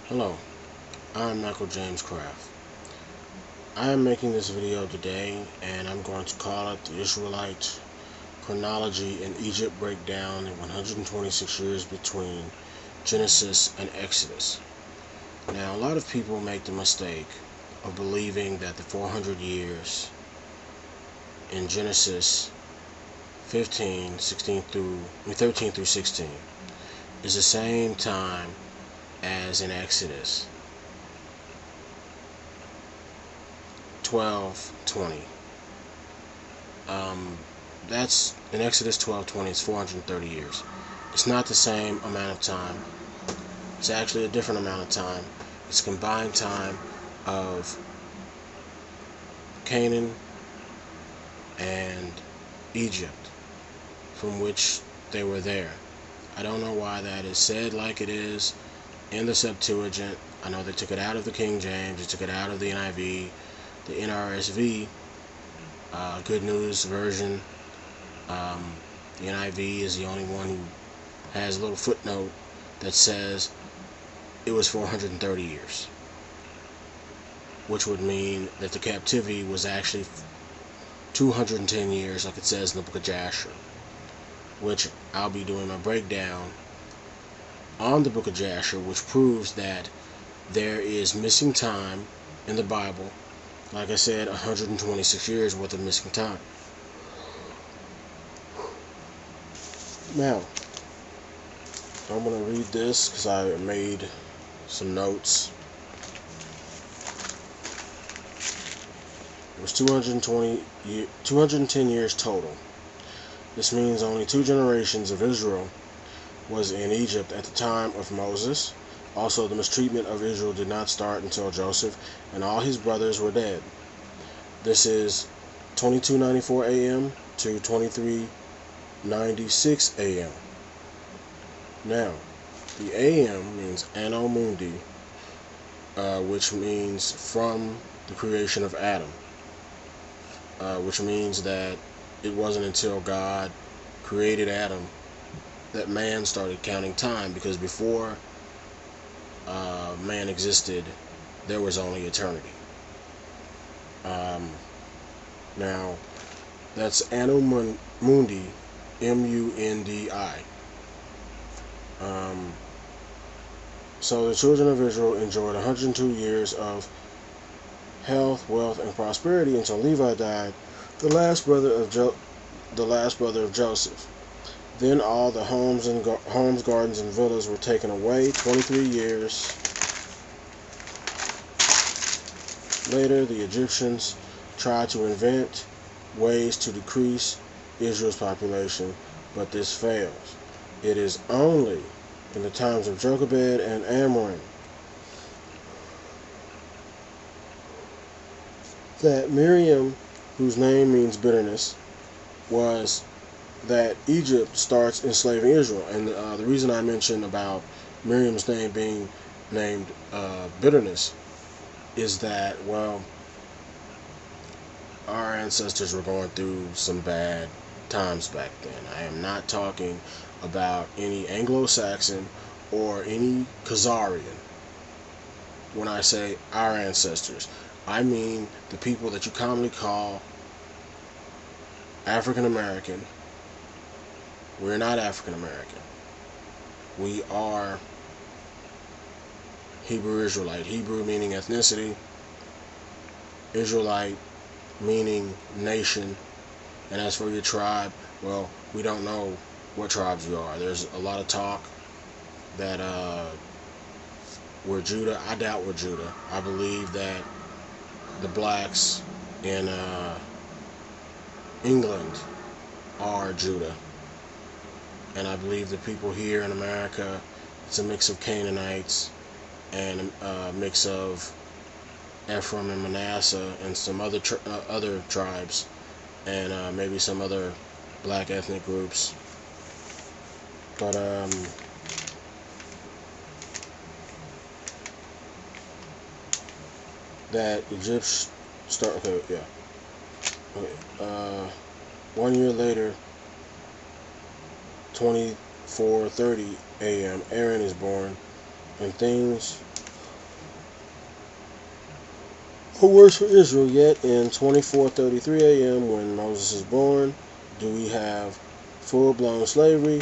Hello, I'm Michael James Craft. I am making this video today and I'm going to call it the Israelite Chronology in Egypt Breakdown in 126 years between Genesis and Exodus. Now, a lot of people make the mistake of believing that the 400 years in Genesis 13 through 16 is the same time as in Exodus 12:20. That's in Exodus 12:20. It's 430 years. It's not the same amount of time. It's actually a different amount of time. It's a combined time of Canaan and Egypt, from which they were there. I don't know why that is said like it is in the Septuagint. I know they took it out of the King James, they took it out of the NIV, the NRSV, Good News version. The NIV is the only one who has a little footnote that says it was 430 years, which would mean that the captivity was actually 210 years, like it says in the book of Jasher, which I'll be doing my breakdown on the book of Jasher, which proves that there is missing time in the Bible. Like I said, 126 years worth of missing time. Now, I'm going to read this because I made some notes. It was 210 years total. This means only 2 generations of Israel was in Egypt at the time of Moses. Also, the mistreatment of Israel did not start until Joseph and all his brothers were dead. This is 2294 AM to 2396 AM. Now, the AM means Anno Mundi, which means from the creation of Adam, which means that it wasn't until God created Adam that man started counting time, because before man existed, there was only eternity. Now, that's Anno Mundi, M-U-N-D-I. So the children of Israel enjoyed 102 years of health, wealth, and prosperity until Levi died, the last brother of Joseph. Then all the homes, gardens, and villas were taken away. 23 years later, the Egyptians tried to invent ways to decrease Israel's population, but this fails. It is only in the times of Jochebed and Amram that Miriam, whose name means bitterness, was that Egypt starts enslaving Israel. And the reason I mentioned about Miriam's name being named bitterness is that, well, our ancestors were going through some bad times back then. I am not talking about any Anglo-Saxon or any Khazarian. When I say our ancestors, I mean the people that you commonly call African American. We're not African American. We are Hebrew Israelite. Hebrew meaning ethnicity, Israelite meaning nation. And as for your tribe, well, we don't know what tribes you are. There's a lot of talk that we're Judah. I doubt we're Judah. I believe that the blacks in England are Judah. And I believe the people here in America, it's a mix of Canaanites and a mix of Ephraim and Manasseh and some other tribes, and maybe some other black ethnic groups. But that Egypt start. Okay, yeah. Okay. 1 year later, 24:30 a.m., Aaron is born, and things who works for Israel, yet in 24:33 a.m. when Moses is born, do we have full-blown slavery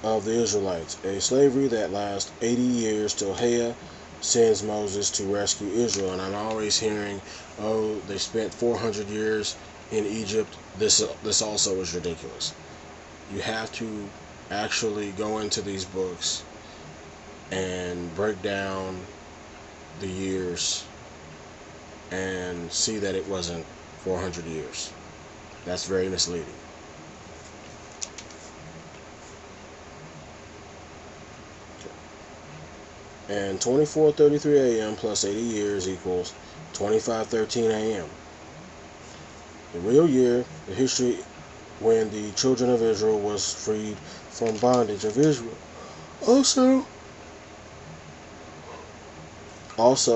of the Israelites, a slavery that lasts 80 years till Hea sends Moses to rescue Israel. And I'm always hearing, oh, they spent 400 years in Egypt. This also is ridiculous. You have to actually go into these books and break down the years and see that it wasn't 400 years. That's very misleading. And 24:33 a.m. plus 80 years equals 25:13 a.m. The real year, the history when the children of Israel was freed from bondage of Israel. Also,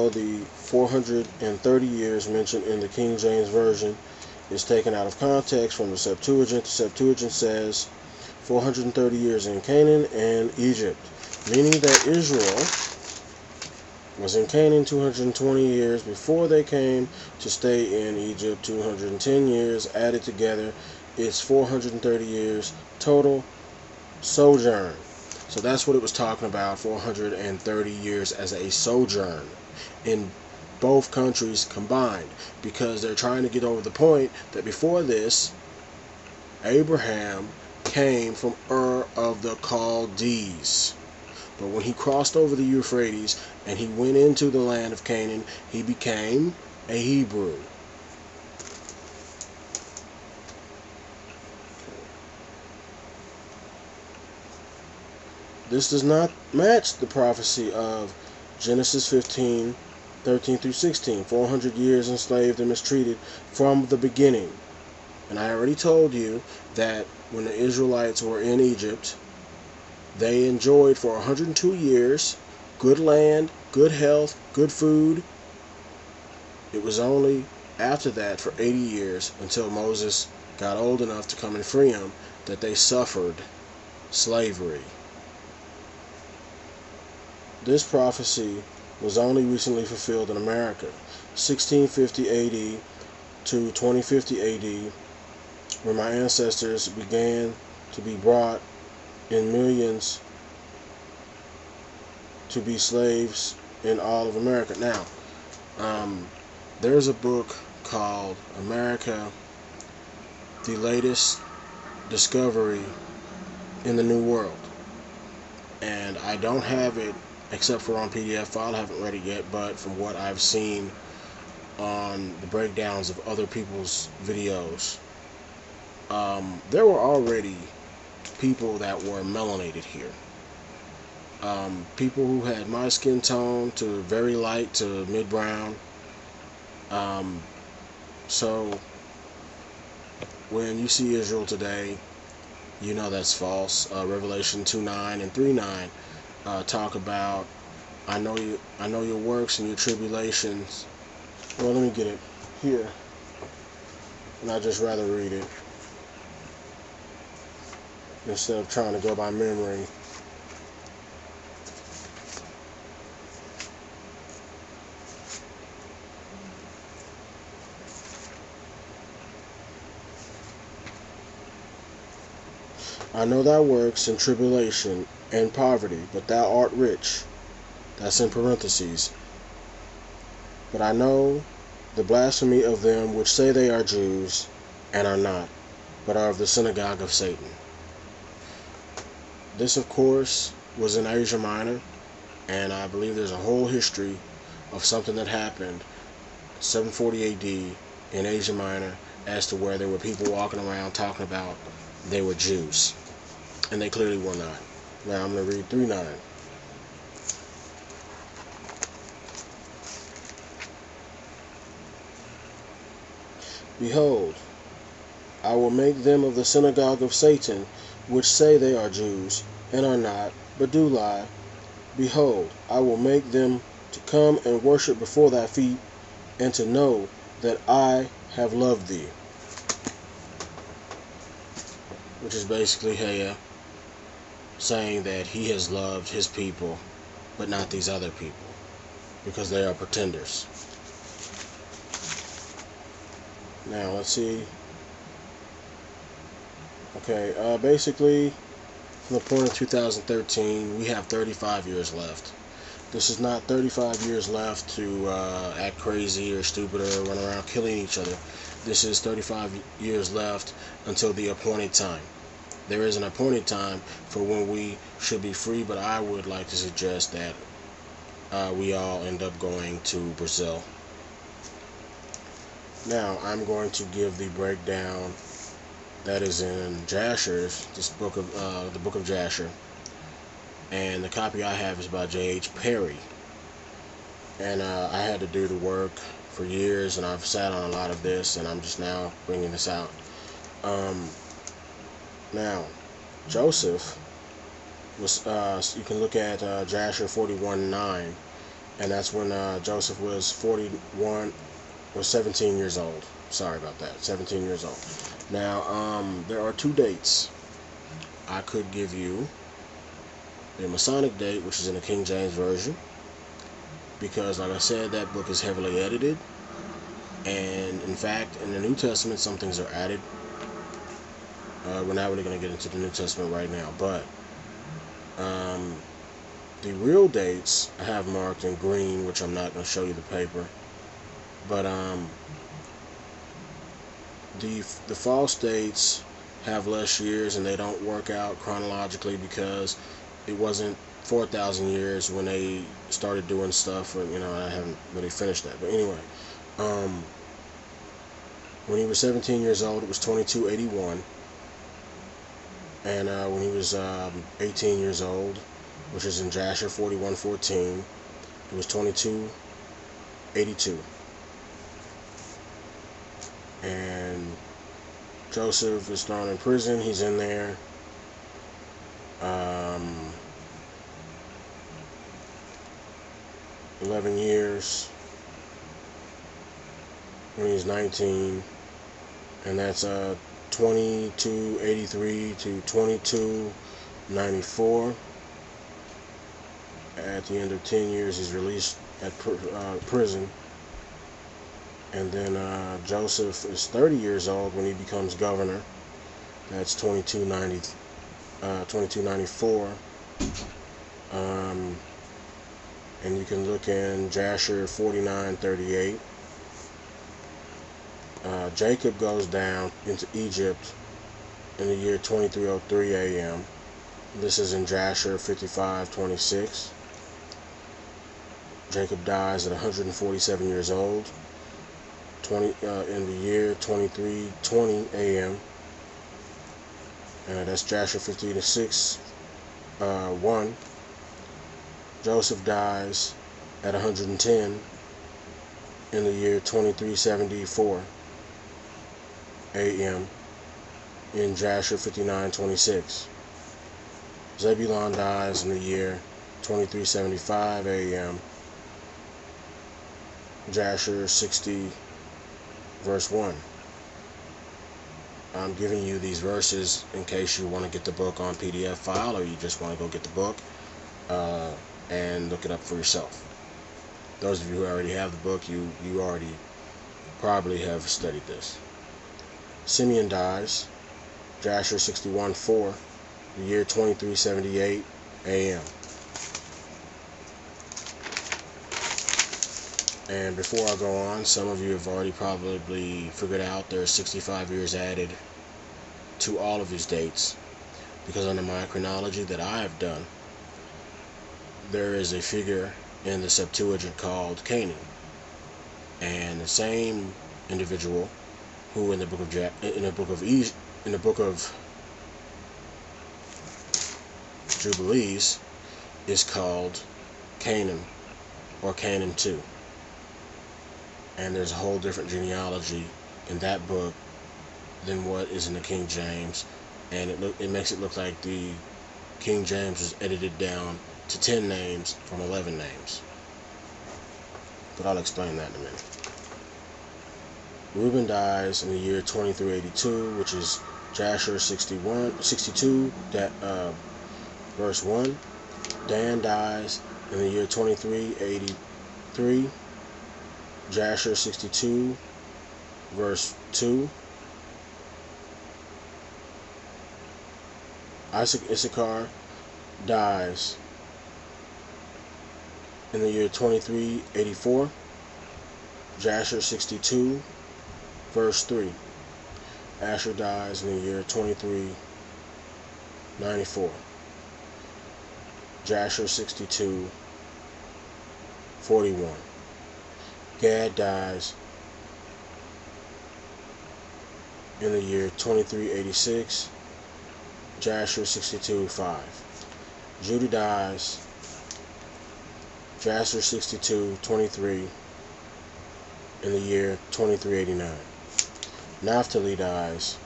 the 430 years mentioned in the King James Version is taken out of context from the Septuagint. The Septuagint says 430 years in Canaan and Egypt, meaning that Israel was in Canaan 220 years before they came to stay in Egypt. 210 years added together, it's 430 years total sojourn. So that's what it was talking about, 430 years as a sojourn in both countries combined, because they're trying to get over the point that before this, Abraham came from Ur of the Chaldees. But when he crossed over the Euphrates and he went into the land of Canaan, he became a Hebrew. This does not match the prophecy of Genesis 15, 13 through 16, 400 years enslaved and mistreated from the beginning. And I already told you that when the Israelites were in Egypt, they enjoyed for 102 years good land, good health, good food. It was only after that for 80 years, until Moses got old enough to come and free them, that they suffered slavery. This prophecy was only recently fulfilled in America, 1650 AD to 2050 AD, where my ancestors began to be brought in millions to be slaves in all of America. Now, there's a book called America, the Latest Discovery in the New World, and I don't have it except for on PDF file. I haven't read it yet, but from what I've seen on the breakdowns of other people's videos, there were already people that were melanated here. People who had my skin tone to very light to mid-brown. So when you see Israel today, you know that's false. Revelation 2:9 and 3:9 talk about, I know your works and your tribulations. Well, let me get it here, and I'd just rather read it instead of trying to go by memory. I know thy works and tribulation and poverty, but thou art rich. That's in parentheses. But I know the blasphemy of them which say they are Jews, and are not, but are of the synagogue of Satan. This, of course, was in Asia Minor, and I believe there's a whole history of something that happened 740 AD in Asia Minor, as to where there were people walking around talking about they were Jews, and they clearly were not. Now I'm going to read 3:9. Behold, I will make them of the synagogue of Satan, which say they are Jews, and are not, but do lie. Behold, I will make them to come and worship before thy feet, and to know that I have loved thee. Which is basically Hea saying that he has loved his people, but not these other people, because they are pretenders. Now, let's see. Okay, basically, from the point of 2013, we have 35 years left. This is not 35 years left to act crazy or stupid or run around killing each other. This is 35 years left until the appointed time. There is an appointed time for when we should be free, but I would like to suggest that we all end up going to Brazil. Now, I'm going to give the breakdown that is in Jasher's, the book of Jasher, and the copy I have is by J.H. Perry. And I had to do the work for years, and I've sat on a lot of this, and I'm just now bringing this out. Now, Joseph was, you can look at Jasher 41:9, and that's when Joseph was 17 years old. Sorry about that, 17 years old. Now, there are two dates. I could give you the Masonic date, which is in the King James Version, because, like I said, that book is heavily edited, and in fact, in the New Testament, some things are added. We're not really going to get into the New Testament right now, but the real dates I have marked in green, which I'm not going to show you the paper, but the false dates have less years, and they don't work out chronologically because it wasn't 4,000 years when they started doing stuff, or, I haven't really finished that. But anyway, when he was 17 years old, it was 2281, and when he was 18 years old, which is in Jasher 41:14, it was 2282. And Joseph is thrown in prison. He's in there. 11 years when he's 19, and that's 2283 to 2294. At the end of 10 years, he's released at prison. And then Joseph is 30 years old when he becomes governor. That's 2294. And you can look in Jasher 49:38. Jacob goes down into Egypt in the year 2303 a.m. This is in Jasher 55:26. Jacob dies at 147 years old in the year 2320 a.m. That's Jasher 56:1. Joseph dies at 110 in the year 2374 a.m. in Jasher 59:26. Zebulon dies in the year 2375 a.m. Jasher 60 verse 1. I'm giving you these verses in case you want to get the book on PDF file, or you just want to go get the book and look it up for yourself. Those of you who already have the book, you already probably have studied this. Simeon dies, Jasher 61:4, the year 2378 a.m. And before I go on, some of you have already probably figured out there are 65 years added to all of these dates, because under my chronology that I have done, there is a figure in the Septuagint called Canaan, and the same individual who in the book of Jubilees is called Canaan, or Canaan 2. And there's a whole different genealogy in that book than what is in the King James, and it makes it look like the King James was edited down to 10 names from 11 names. But I'll explain that in a minute. Reuben dies in the year 2382, which is Jasher 62 verse 1. Dan dies in the year 2383, Jasher 62 verse 2. Issachar dies in the year 2384. Jasher 62, verse 3. Asher dies in the year 2394. Jasher 62, 41. Gad dies in the year 2386. Jasher 62, 5. Judah dies Jasher 62, 23 in the year 2389. Naphtali dies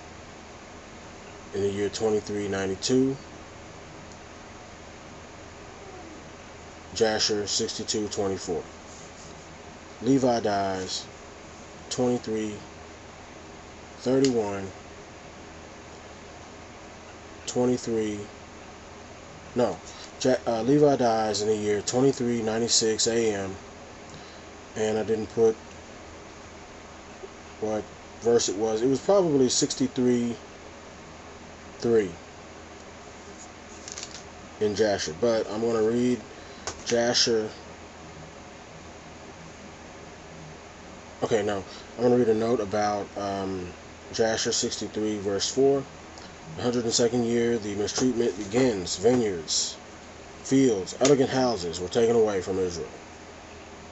in the year 2392. Jasher 62, 24. Levi dies 2331. 23 no Levi dies in the year 2396 AM, and I didn't put what verse it was. It was probably 63:3 in Jasher, but I'm going to read Jasher. Okay, no, I'm going to read a note about Jasher 63, verse 4. The 102nd year, the mistreatment begins. Vineyards, fields, elegant houses were taken away from Israel.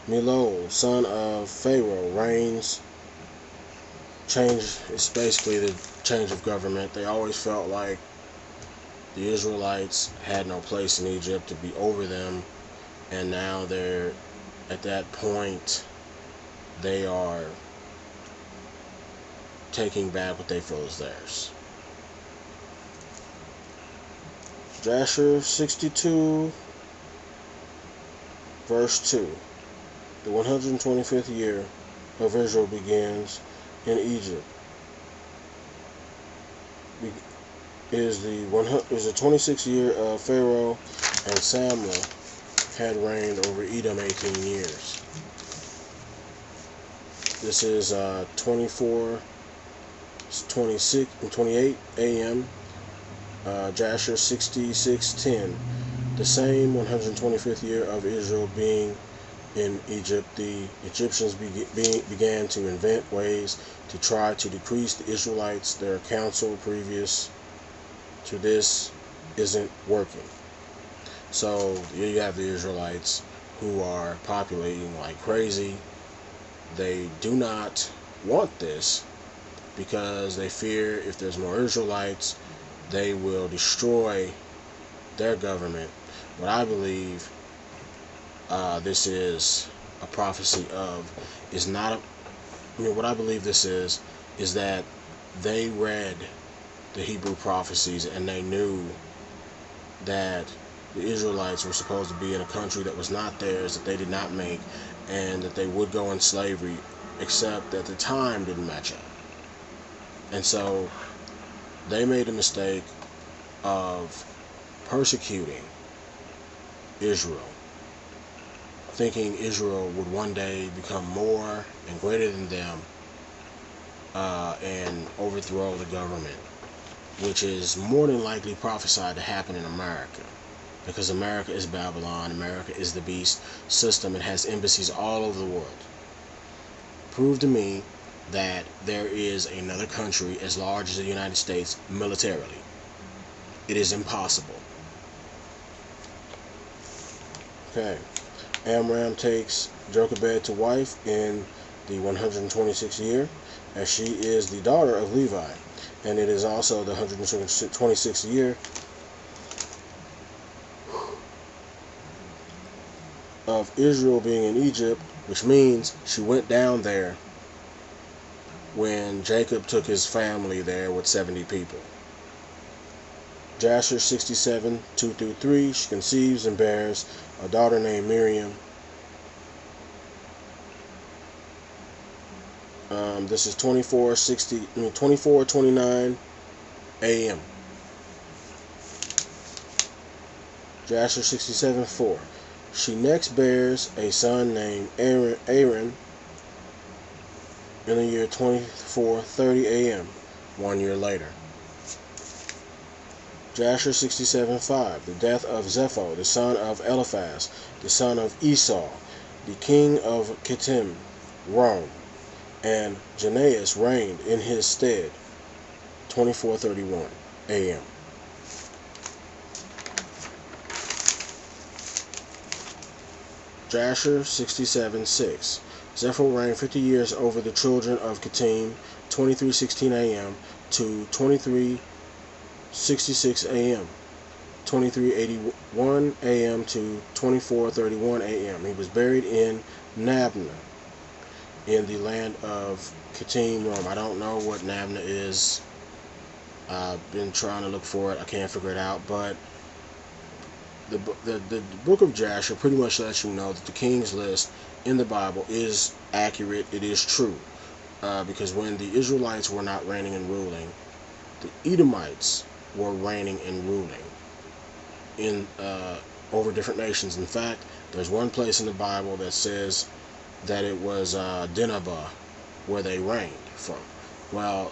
Milol, son of Pharaoh, reigns. Change is basically the change of government. They always felt like the Israelites had no place in Egypt to be over them, and now they're at that point. They are taking back what they feel is theirs. Jasher 62, verse 2. The 125th year of Israel begins in Egypt. Is the 26th year of Pharaoh, and Samuel had reigned over Edom 18 years. This is 28 AM. Jasher 66:10. The same 125th year of Israel being in Egypt, the Egyptians began to invent ways to try to decrease the Israelites. Their counsel previous to this isn't working. So here you have the Israelites who are populating like crazy. They do not want this because they fear if there's more Israelites, they will destroy their government. What I believe this is a prophecy of is not what I believe this is that they read the Hebrew prophecies and they knew that the Israelites were supposed to be in a country that was not theirs, that they did not make, and that they would go in slavery, except that the time didn't match up. And so they made a mistake of persecuting Israel, thinking Israel would one day become more and greater than them and overthrow the government, which is more than likely prophesied to happen in America, because America is Babylon. America is the beast system. It has embassies all over the world. Prove to me that there is another country as large as the United States militarily. It is impossible. Okay. Amram takes Jochebed to wife in the 126th year, as she is the daughter of Levi, and it is also the 126th year of Israel being in Egypt, which means she went down there when Jacob took his family there with 70 people. Jasher 67, 2-3, she conceives and bears a daughter named Miriam. This is 24:29 AM. Jasher 67:4. She next bears a son named Aaron. in the year 2430 a.m., 1 year later. Jasher 67:5, the death of Zepho, the son of Eliphaz, the son of Esau, the king of Kittim, Rome, and Janaeus reigned in his stead, 2431 a.m. Jasher 67:6, Zepho reigned 50 years over the children of Kittim, 2316 a.m. to 2366 a.m., 2381 a.m. to 2431 a.m. He was buried in Nabna, in the land of Kittim, Rome. I don't know what Nabna is. I've been trying to look for it. I can't figure it out. But the book of Jasher pretty much lets you know that the king's list in the Bible is accurate. It is true. Because when the Israelites were not reigning and ruling, the Edomites were reigning and ruling in over different nations. In fact, there's one place in the Bible that says that it was Dinabah where they reigned from. Well,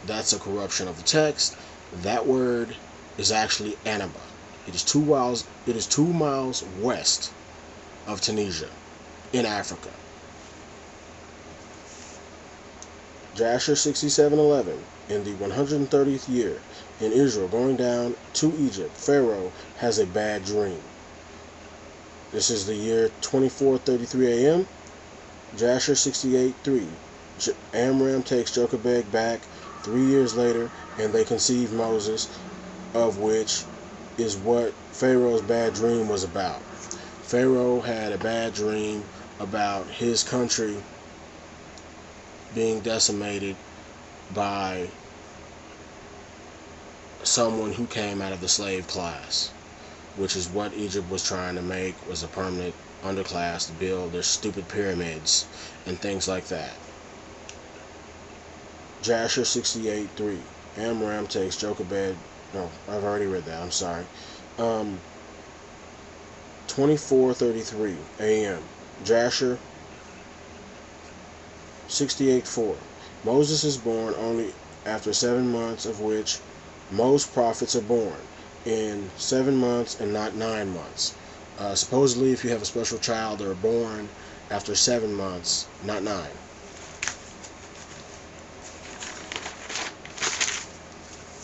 that's a corruption of the text. That word is actually Anaba. It is 2 miles. It is 2 miles west of Tunisia, in Africa. Jasher 67:11. In the 130th year in Israel, going down to Egypt, Pharaoh has a bad dream. This is the year 2433 a.m. Jasher 68:3. Amram takes Jochebed back 3 years later, and they conceive Moses, of which is what Pharaoh's bad dream was about. Pharaoh had a bad dream about his country being decimated by someone who came out of the slave class, which is what Egypt was trying to make, was a permanent underclass to build their stupid pyramids and things like that. Jasher 68:3. Amram takes Jochebed. No, I've already read that. I'm sorry. 2433 a.m. Jasher 68:4. Moses is born only after 7 months, of which most prophets are born in 7 months and not 9 months. Supposedly, if you have a special child, they're born after 7 months, not 9.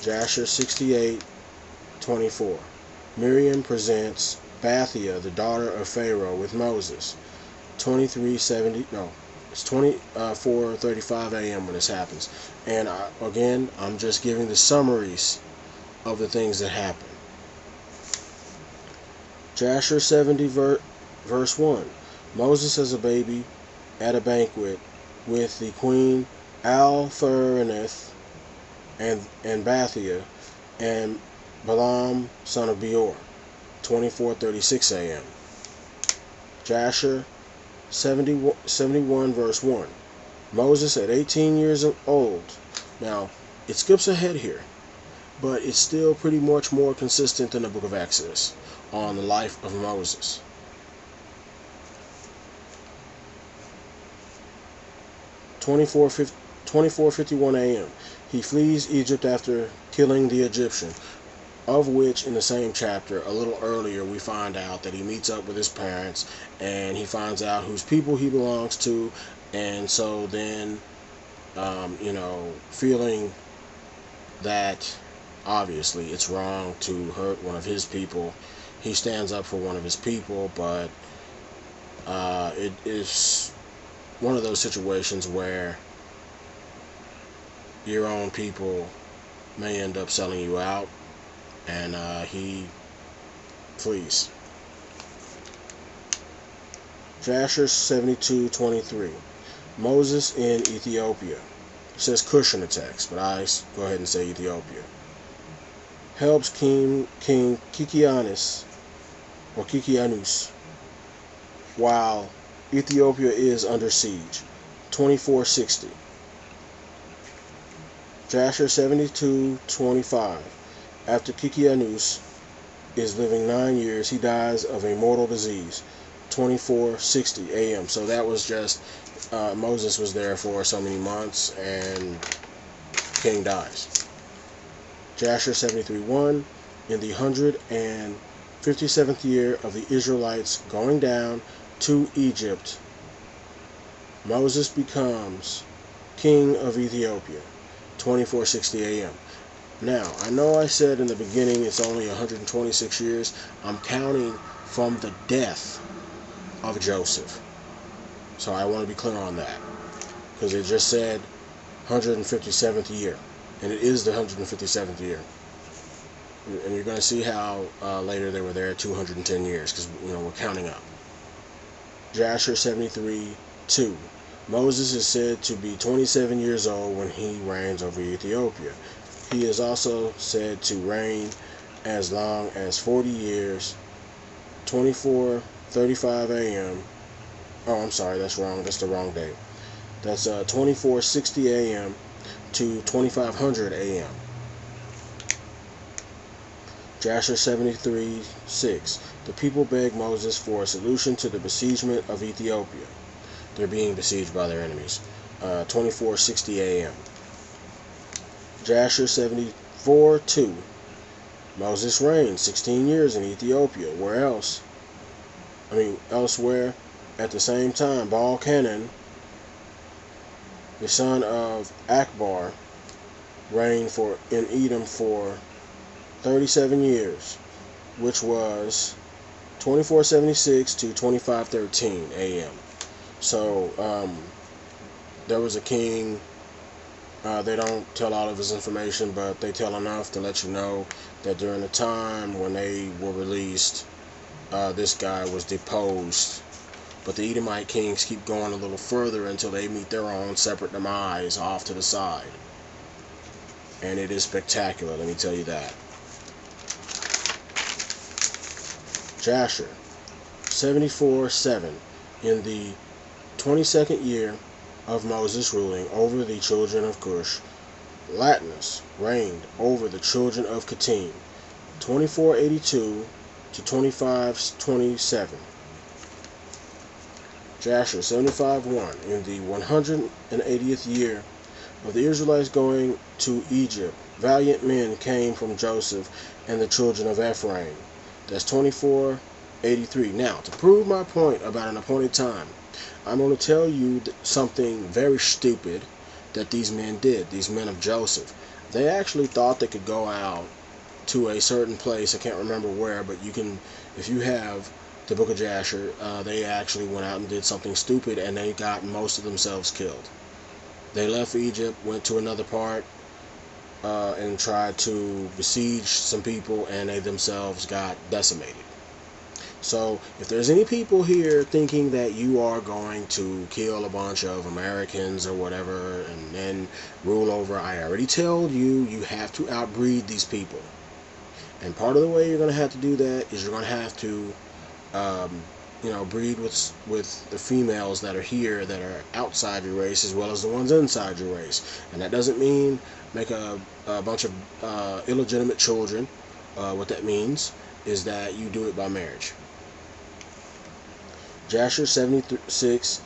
Jasher 68:24. Miriam presents Bathia, the daughter of Pharaoh, with Moses. 2370. No, it's 24:35 a.m. when this happens. And again, I'm just giving the summaries of the things that happen. Jasher 70 verse 1. Moses as a baby at a banquet with the queen Al-Pharaneth and Bathia and Balaam son of Beor. 24:36 a.m. Jasher 71 verse 1. Moses at 18 years old. Now, it skips ahead here, but it's still pretty much more consistent than the book of Exodus on the life of Moses. 24:51 a.m. He flees Egypt after killing the Egyptian, of which in the same chapter, a little earlier, we find out that he meets up with his parents and he finds out whose people he belongs to, and so then, feeling that obviously it's wrong to hurt one of his people, he stands up for one of his people, but it is one of those situations where your own people may end up selling you out, and he flees. Jasher 72:23. Moses in Ethiopia. It says Cush in the text, but I go ahead and say Ethiopia. Helps King Kikianus while Ethiopia is under siege. 24:60. Jasher 72:25. After Kikianus is living 9 years, he dies of a mortal disease. 24:60 a.m. So that was just Moses was there for so many months, and king dies. Jasher 73:1, in the 157th year of the Israelites going down to Egypt, Moses becomes king of Ethiopia, 2460 AM. Now, I know I said in the beginning it's only 126 years. I'm counting from the death of Joseph. So I want to be clear on that, because it just said 157th year, and it is the 157th year. And you're going to see how later they were there 210 years, because we're counting up. Jasher 73:2. Moses is said to be 27 years old when he reigns over Ethiopia. He is also said to reign as long as 40 years, 24:35 AM. Oh, I'm sorry, that's wrong. That's the wrong date. That's 2460 AM to 2500 AM. Jasher 73:6. The people beg Moses for a solution to the besiegement of Ethiopia. They're being besieged by their enemies. 2460 AM. Jasher 74:2. Moses reigned 16 years in Ethiopia. Where else? Elsewhere. At the same time, Baal-Hanan, the son of Akbar, reigned in Edom for 37 years, which was 2476 to 2513 AM. So there was a king. They don't tell all of his information, but they tell enough to let you know that during the time when they were released, this guy was deposed. But the Edomite kings keep going a little further until they meet their own separate demise off to the side. And it is spectacular, let me tell you that. Jasher 74:7. In the 22nd year of Moses ruling over the children of Cush, Latinus reigned over the children of Kittim, 2482 to 2527. Jasher 75:1. In the 180th year of the Israelites going to Egypt, valiant men came from Joseph and the children of Ephraim. That's 2483. Now, to prove my point about an appointed time, I'm going to tell you something very stupid that these men did, these men of Joseph. They actually thought they could go out to a certain place. I can't remember where, but you can, if you have the book of Jasher, they actually went out and did something stupid, and they got most of themselves killed. They left Egypt, went to another part, and tried to besiege some people, and they themselves got decimated. So if there's any people here thinking that you are going to kill a bunch of Americans or whatever and then rule over, I already told you, you have to outbreed these people. And part of the way you're going to have to do that is you're going to have to breed with the females that are here that are outside your race as well as the ones inside your race. And that doesn't mean make a bunch of illegitimate children. What that means is that you do it by marriage. Jasher 76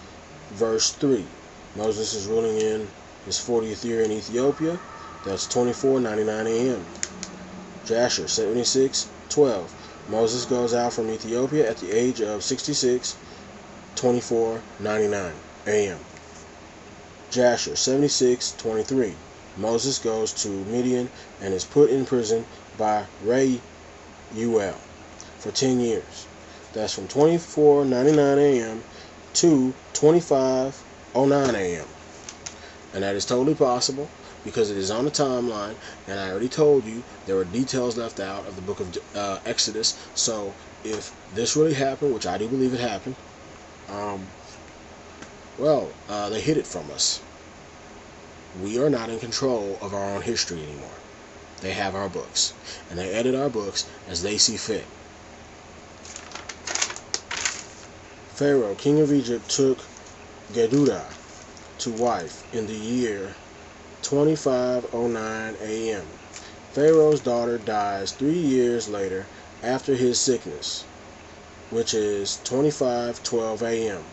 verse 3. Moses is ruling in his 40th year in Ethiopia. That's 2499 AM. Jasher 76:12. Moses goes out from Ethiopia at the age of 66, 2499 AM. Jasher 76:23. Moses goes to Midian and is put in prison by Reuel for 10 years. That's from 2499 AM to 2509 AM. And that is totally possible because it is on the timeline, and I already told you there were details left out of the book of Exodus. So if this really happened, which I do believe it happened, they hid it from us. We are not in control of our own history anymore. They have our books, and they edit our books as they see fit. Pharaoh, king of Egypt, took Gedudah to wife in the year 2509 AM. Pharaoh's daughter dies 3 years later after his sickness, which is 2512 AM.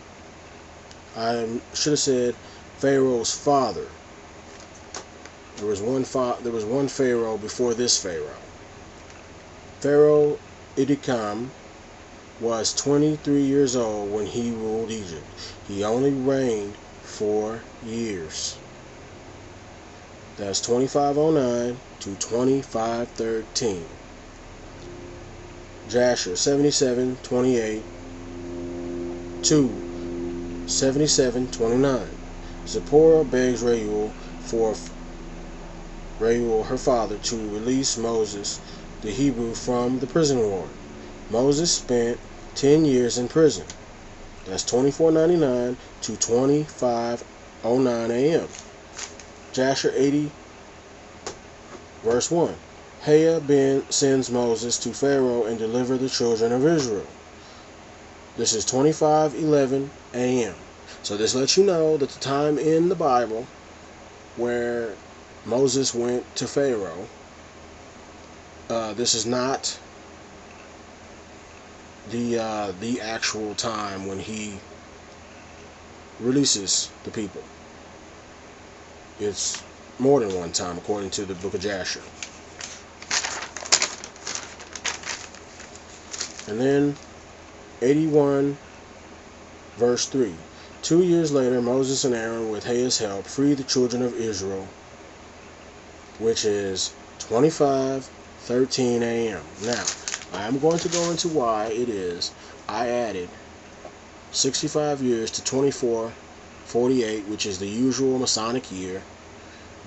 I should have said Pharaoh's father. There was one Pharaoh before this Pharaoh. Pharaoh Idikam was 23 years old when he ruled Egypt. He only reigned 4 years. That's 2509 to 2513. Jasher 77:28 to 77:29. Zipporah begs Reuel her father, to release Moses, the Hebrew, from the prison warrant. Moses spent 10 years in prison. That's 2499 to 2509 a.m. Jasher 80, verse 1. Haya sends Moses to Pharaoh and deliver the children of Israel. This is 25:11 a.m. So this lets you know that the time in the Bible where Moses went to Pharaoh, this is not the actual time when he releases the people. It's more than one time, according to the book of Jasher. And then 81 verse 3. 2 years later, Moses and Aaron, with Haya's help, freed the children of Israel, which is 25:13 a.m. Now, I am going to go into why it is I added 65 years to 2448, which is the usual Masonic year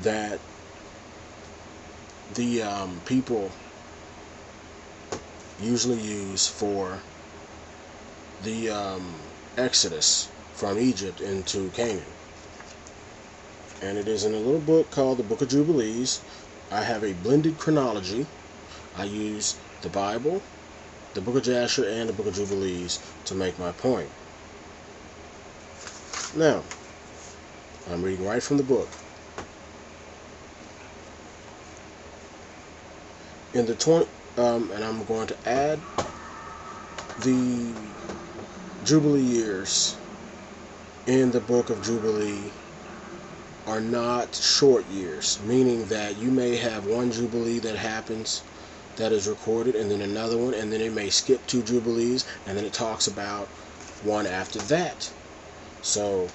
that the people usually use for the Exodus from Egypt into Canaan. And it is in a little book called the Book of Jubilees. I have a blended chronology. I use the Bible, the Book of Jasher, and the Book of Jubilees to make my point. Now, I'm reading right from the book. In the and I'm going to add the Jubilee years in the Book of Jubilee are not short years, meaning that you may have one Jubilee that happens that is recorded, and then another one, and then it may skip 2 Jubilees, and then it talks about one after that. So,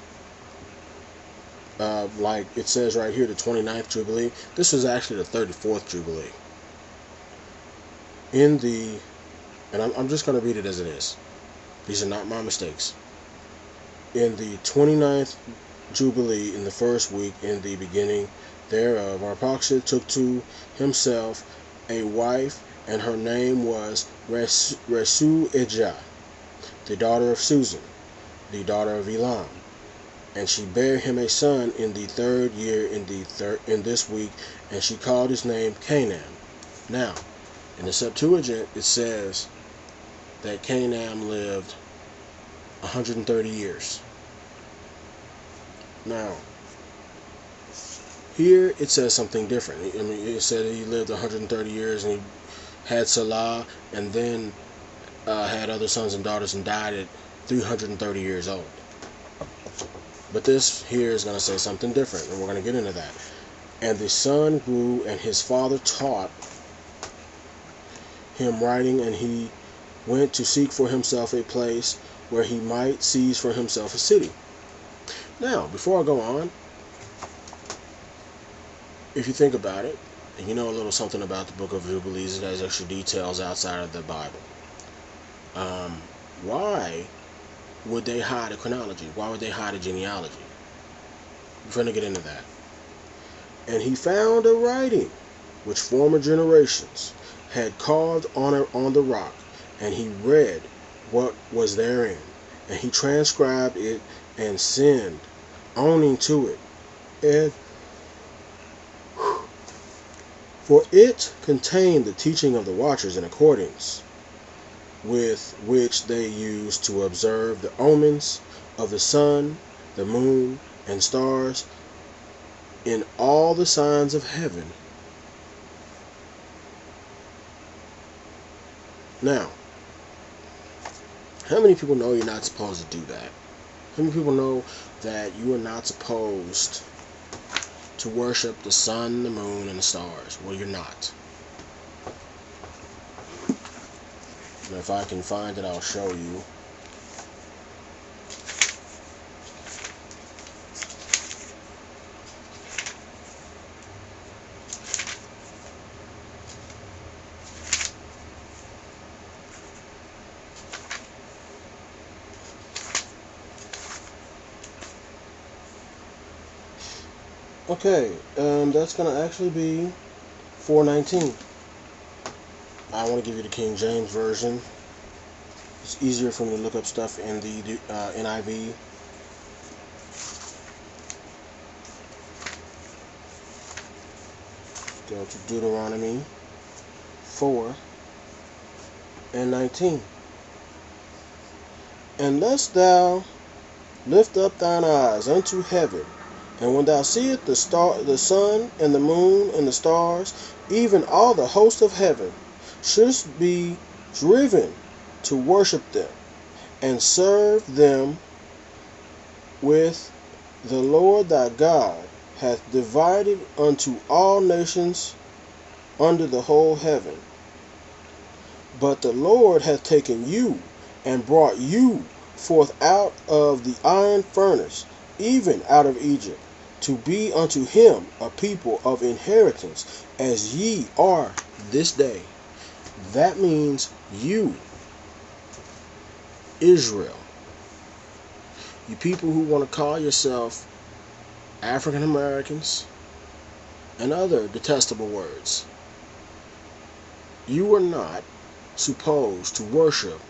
like it says right here, the 29th Jubilee, this was actually the 34th Jubilee. And I'm just going to read it as it is. These are not my mistakes. In the 29th Jubilee, in the first week, in the beginning thereof, Arpachshad took to himself a wife, and her name was Resu-Ijah, the daughter of Susan, the daughter of Elam. And she bare him a son in the 3rd year, in this week, and she called his name Canaan. Now, in the Septuagint, it says that Canaan lived 130 years. Now, here it says something different. I mean, it said he lived 130 years and he had Salah, and then had other sons and daughters and died at 330 years old. But this here is going to say something different, and we're going to get into that. And the son grew, and his father taught him writing, and he went to seek for himself a place where he might seize for himself a city. Now, before I go on, if you think about it, and you know a little something about the Book of Jubilees, it has extra details outside of the Bible. Why would they hide a chronology? Why would they hide a genealogy? We're going to get into that. And he found a writing which former generations had carved on the rock, and he read what was therein, and he transcribed it and signed owning to it, and for it contained the teaching of the watchers in accordance with which they used to observe the omens of the sun, the moon, and stars in all the signs of heaven. Now, how many people know you're not supposed to do that? How many people know that you are not supposed to worship the sun, the moon, and the stars? Well, you're not. And if I can find it, I'll show you. Okay, that's going to actually be 4:19. I want to give you the King James Version. It's easier for me to look up stuff in the NIV. Go to Deuteronomy 4:19. Unless thou lift up thine eyes unto heaven, and when thou seest the sun, and the moon, and the stars, even all the host of heaven, shouldst be driven to worship them, and serve them, with the Lord thy God hath divided unto all nations under the whole heaven. But the Lord hath taken you, and brought you forth out of the iron furnace, even out of Egypt, to be unto him a people of inheritance, as ye are this day. That means you, Israel, you people who want to call yourself African Americans and other detestable words, you are not supposed to worship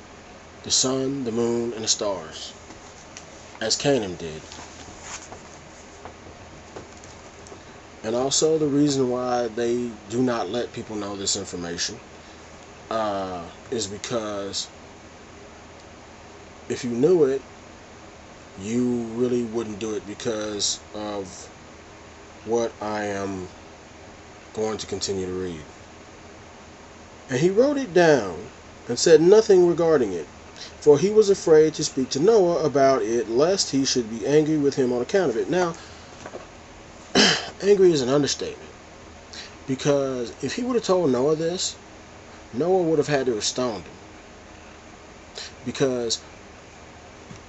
the sun, the moon, and the stars, as Canaan did. And also the reason why they do not let people know this information is because if you knew it, you really wouldn't do it, because of what I am going to continue to read. And he wrote it down and said nothing regarding it, for he was afraid to speak to Noah about it, lest he should be angry with him on account of it. Now, angry is an understatement, because if he would have told Noah this, Noah would have had to have stoned him. Because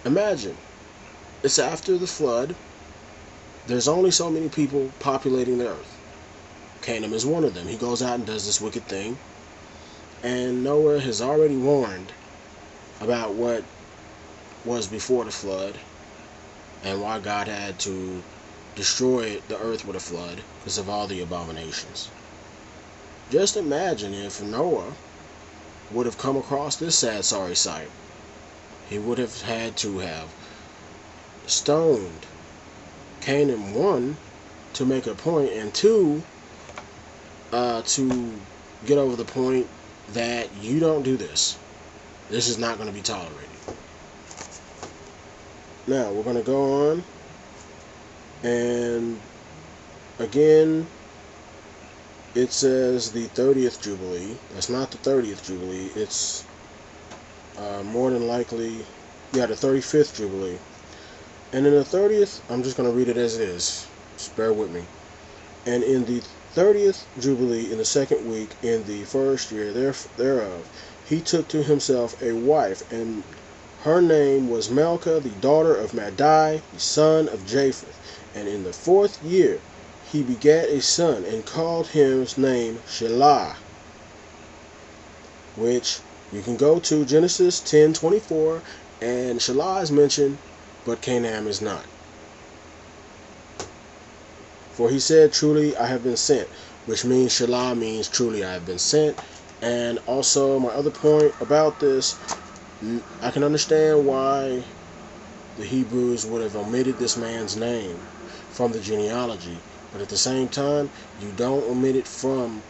imagine, it's after the flood, there's only so many people populating the earth. Canaan is one of them. He goes out and does this wicked thing, and Noah has already warned about what was before the flood and why God had to destroy the earth with a flood because of all the abominations. Just imagine if Noah would have come across this sad, sorry sight. He would have had to have stoned Canaan, one, to make a point, and two, to get over the point that you don't do this. This is not going to be tolerated. Now, we're going to go on, and again, it says the 30th Jubilee. That's not the 30th Jubilee. It's more than likely, yeah, the 35th Jubilee. And in the 30th, I'm just going to read it as it is. Just bear with me. And in the 30th Jubilee, in the second week, in the first year thereof, he took to himself a wife, and her name was Milcah, the daughter of Madai, the son of Japheth. And in the 4th year, he begat a son, and called his name Shelah, which you can go to Genesis 10:24, and Shelah is mentioned, but Canaan is not. For he said, truly I have been sent, which means Shelah means truly I have been sent. And also, my other point about this, I can understand why the Hebrews would have omitted this man's name from the genealogy, but at the same time, you don't omit it from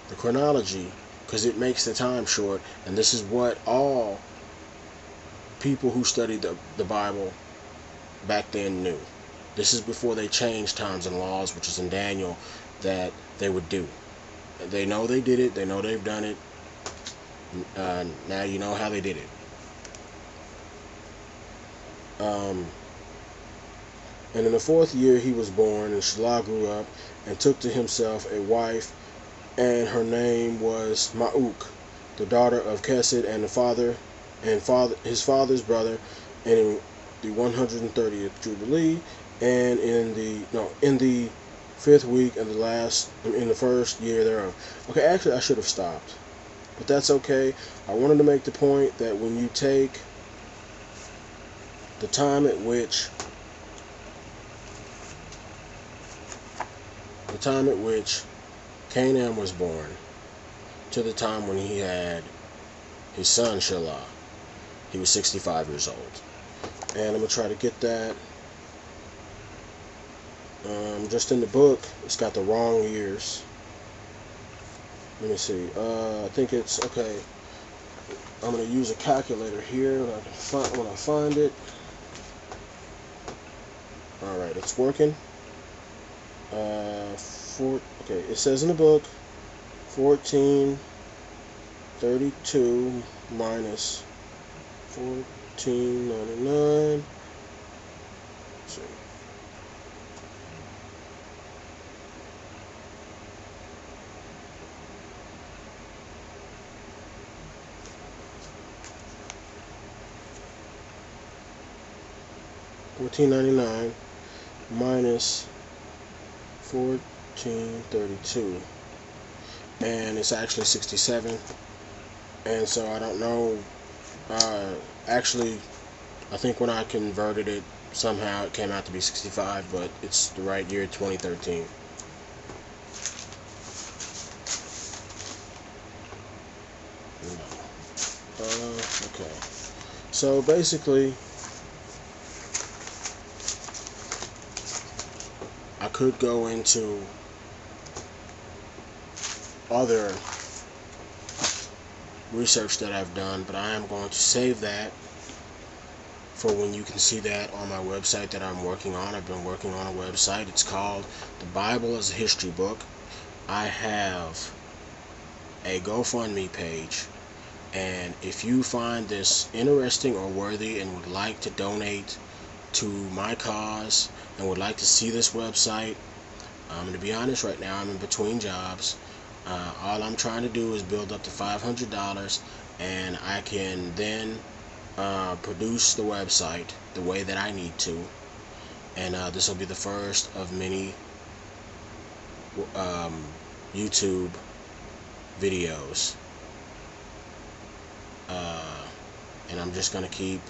the chronology, because it makes the time short. And this is what all people who studied the Bible back then knew. This is before they changed times and laws, which is in Daniel, that they would do. They know they did it. They know they've done it. Now you know how they did it. And in the 4th year he was born, and Shelah grew up and took to himself a wife, and her name was Ma'uk, the daughter of Kesed, and his father's brother. And in the 130th Jubilee, and in the 5th week and in the 1st year thereof. Okay, actually I should have stopped, but that's okay. I wanted to make the point that when you take the time at which Canaan was born to the time when he had his son Shelah, he was 65 years old. And I'm going to try to get that. Just in the book, it's got the wrong years. Let me see. I think it's okay. I'm going to use a calculator here when I find it. All right, it's working. Okay, it says in the book 1432 minus 1499. Let's see. $14.99 minus 1432, and it's actually 67. And so I don't know. Actually, I think when I converted it, somehow it came out to be 65, but it's the right year, 2013. Okay. So basically, I could go into other research that I've done, but I am going to save that for when you can see that on my website that I'm working on. I've been working on a website. It's called The Bible as a History Book. I have a GoFundMe page, and if you find this interesting or worthy and would like to donate to my cause and would like to see this website, I'm going to be honest, right now I'm in between jobs. All I'm trying to do is build up to $500, and I can then produce the website the way that I need to, and this will be the first of many YouTube videos, and I'm just going to keep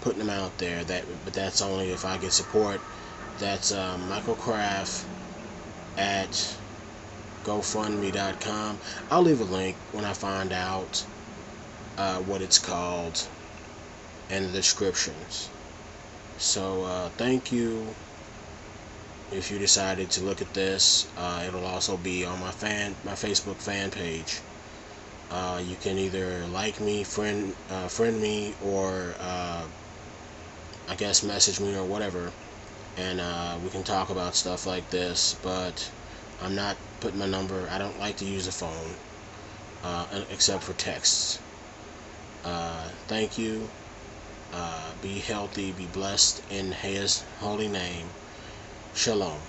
putting them out there. But that's only if I get support. That's Michael Craft at GoFundMe.com. I'll leave a link when I find out what it's called in the descriptions. So thank you. If you decided to look at this, it'll also be on my Facebook fan page. You can either like me, friend me, or I guess message me or whatever, and we can talk about stuff like this. But I'm not putting my number. I don't like to use the phone except for texts. Thank you. Be healthy, be blessed in His holy name. Shalom.